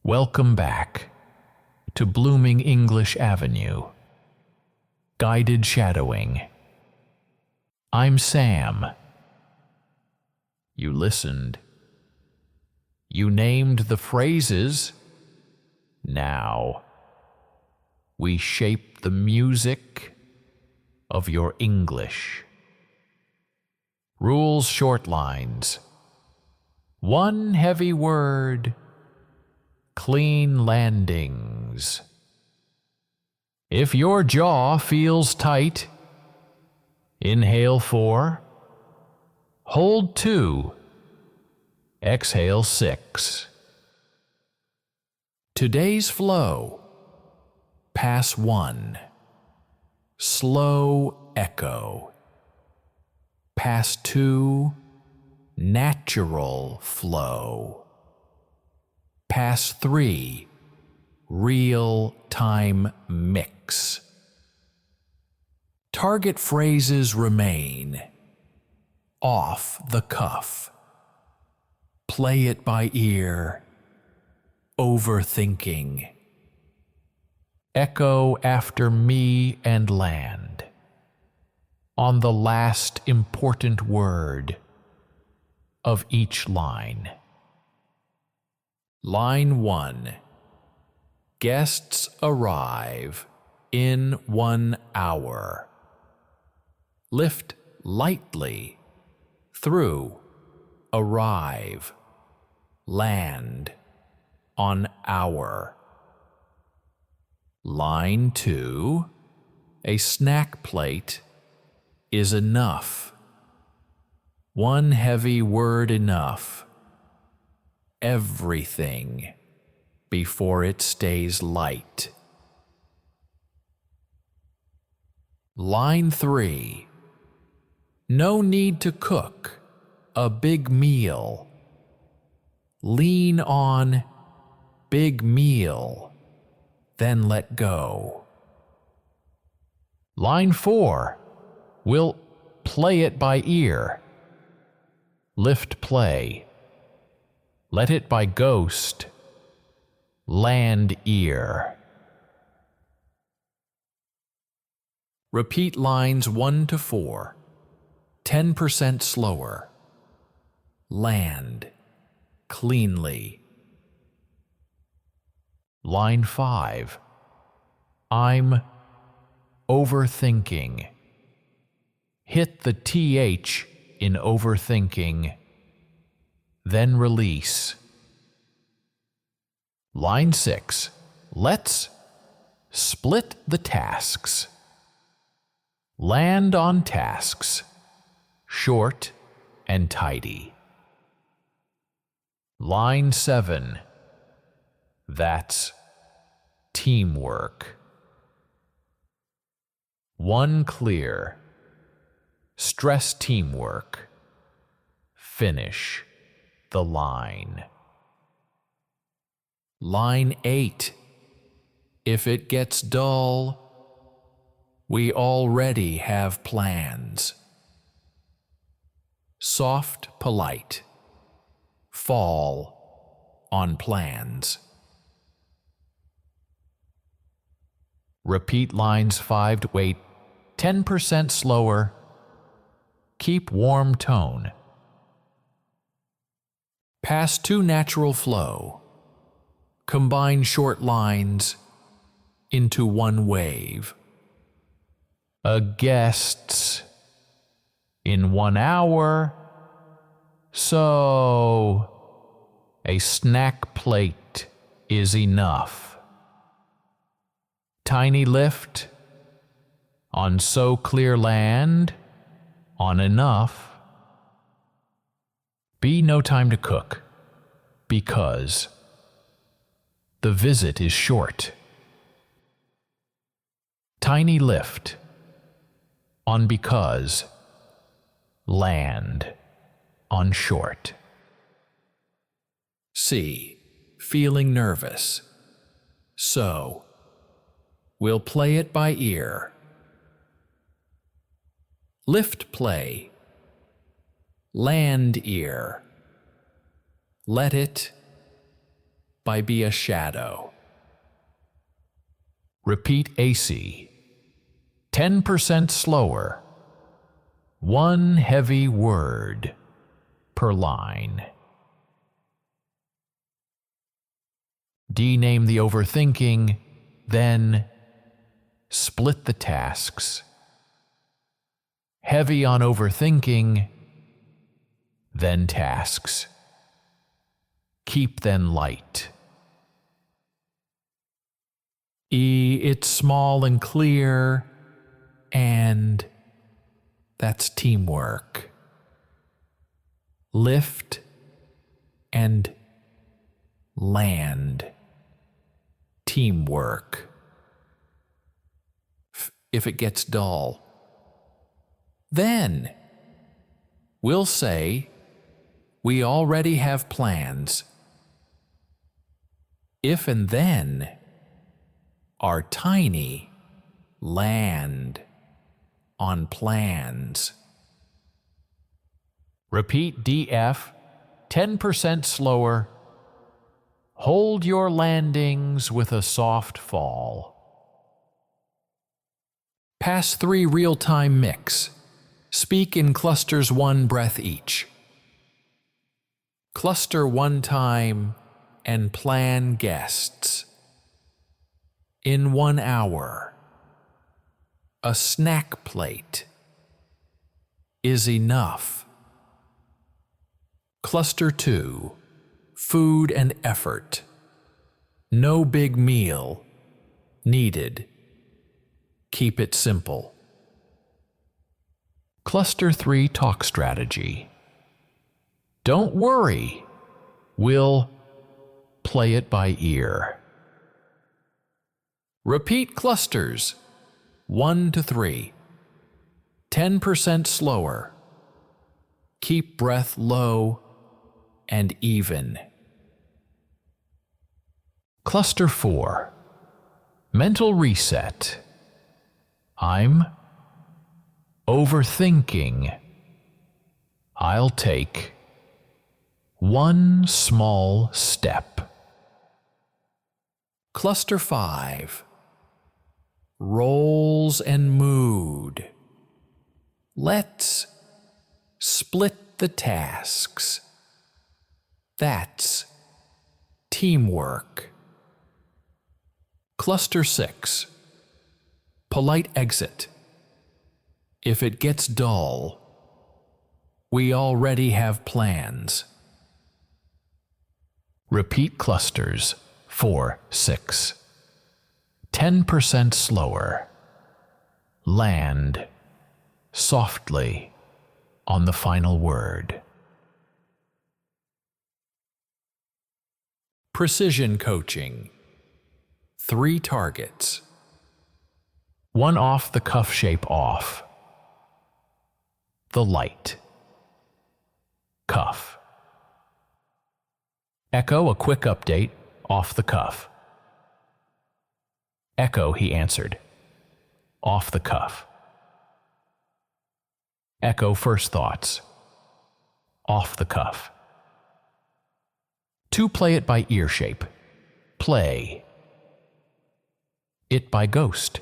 Welcome back to Blooming English Avenue. Guided Shadowing. I'm Sam. You listened. You named the phrases. Now, we shape the music of your English. Rules, short lines. One heavy word. Clean landings. If your jaw feels tight, inhale 4, hold 2, exhale 6. Today's flow. Pass 1. Slow echo. Pass 2. Natural flow. Pass 3, real-time mix. Target phrases remain. Off the cuff. Play it by ear. Overthinking. Echo after me and land. On the last important word of each line. Line 1. Guests arrive in 1 hour. Lift lightly through, arrive, land, on hour. Line 2. A snack plate is enough. One heavy word enough. Everything before it stays light. Line 3. No need to cook a big meal. Lean on big meal, then let go. Line 4. We'll play it by ear. Lift play. Let it by ghost. Land ear. Repeat lines 1 to 4. 10% slower. Land. Cleanly. Line 5. I'm overthinking. Hit the TH in overthinking. Then release. Line 6. Let's split the tasks. Land on tasks. Short and tidy. Line 7. That's teamwork. 1 clear. Stress teamwork. Finish the line. Line 8. If it gets dull, we already have plans. Soft, polite. Fall on plans. Repeat lines 5 to 8, 10% slower. Keep warm tone. Pass 2 natural flow. Combine short lines into 1 wave. A guest's in 1 hour, so a snack plate is enough. Tiny lift on so clear land, on enough. Be no time to cook, because the visit is short. Tiny lift on because, land on short. C. Feeling nervous. So, we'll play it by ear. Lift play. Land ear. Let it by be a shadow. Repeat AC. 10% slower. One heavy word per line. Dename the overthinking, then split the tasks. Heavy on overthinking, then tasks. Keep then light. E, it's small and clear, and that's teamwork. Lift and land. Teamwork. If it gets dull, then we'll say, we already have plans. If and then are tiny, land on plans. Repeat DF, 10% slower. Hold your landings with a soft fall. Pass 3 real-time mix. Speak in clusters 1 breath each. Cluster 1 time and plan guests. In 1 hour, a snack plate is enough. Cluster 2, food and effort. No big meal needed. Keep it simple. Cluster 3 talk strategy. Don't worry, we'll play it by ear. Repeat clusters 1 to 3. 10% slower. Keep breath low and even. Cluster 4. Mental reset. I'm overthinking. I'll take 1 small step. Cluster 5. Roles and mood. Let's split the tasks. That's teamwork. Cluster 6. Polite exit. If it gets dull, we already have plans. Repeat clusters 4, 6. 10% slower. Land softly on the final word. Precision coaching. 3 targets. 1 off the cuff shape off. The light. Cuff. Echo a quick update off the cuff. Echo, he answered. Off the cuff. Echo first thoughts. Off the cuff. 2 play it by ear shape. Play. It by ghost.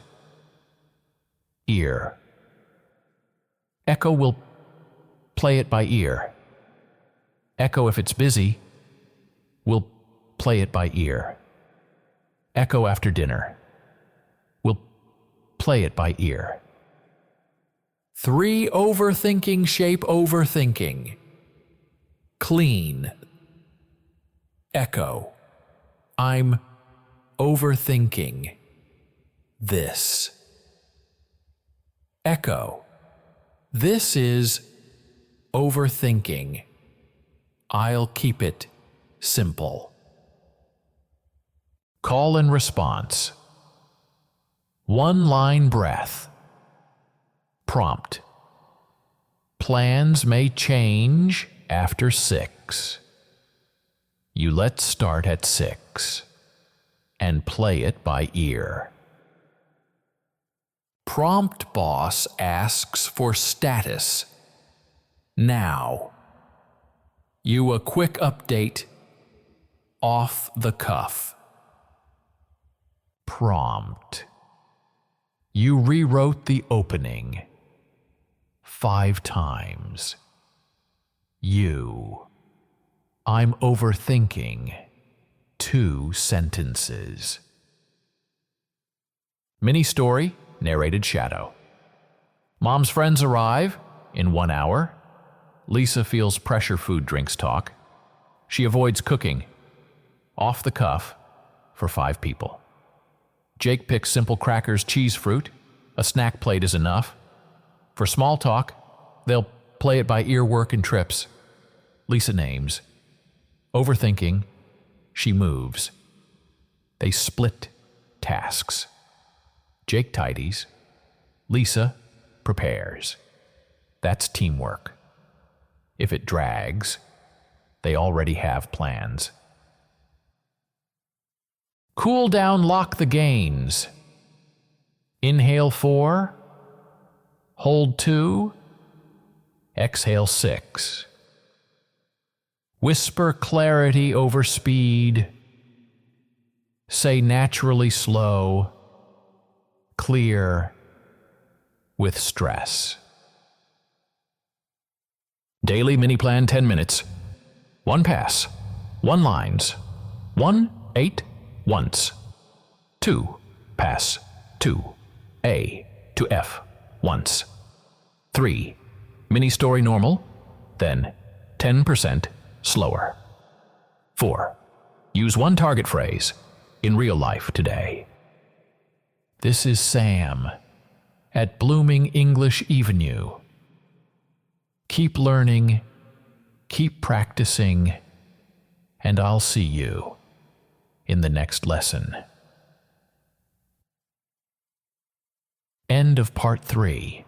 Ear. Echo will play it by ear. Echo, if it's busy, will play it by ear. Echo after dinner. Will play it by ear. 3 overthinking shape overthinking. Clean. Echo. I'm overthinking this. Echo. This is overthinking. I'll keep it simple. Call and response. 1-line breath. Prompt. Plans may change after 6. You let's start at 6 and play it by ear. Prompt boss asks for status. Now. You a quick update. Off the cuff. Prompt. You rewrote the opening 5 times. You. I'm overthinking 2 sentences. Mini story, narrated Shadow. Mom's friends arrive in 1 hour. Lisa feels pressure food drinks talk. She avoids cooking. Off the cuff for 5 people. Jake picks simple crackers, cheese fruit. A snack plate is enough. For small talk, they'll play it by earwork and trips. Lisa names. Overthinking, she moves. They split tasks. Jake tidies. Lisa prepares. That's teamwork. If it drags, they already have plans. Cool down, lock the gains. Inhale 4, hold 2, exhale 6. Whisper clarity over speed. Say naturally slow, clear, with stress. Daily mini plan 10 minutes. 1 pass, 1 lines, 1 8 once. 2 pass, 2 A to F once. 3 mini story normal, then 10% slower. 4 use 1 target phrase in real life today. This is Sam at Blooming English Avenue. Keep learning, keep practicing, and I'll see you in the next lesson. End of part 3.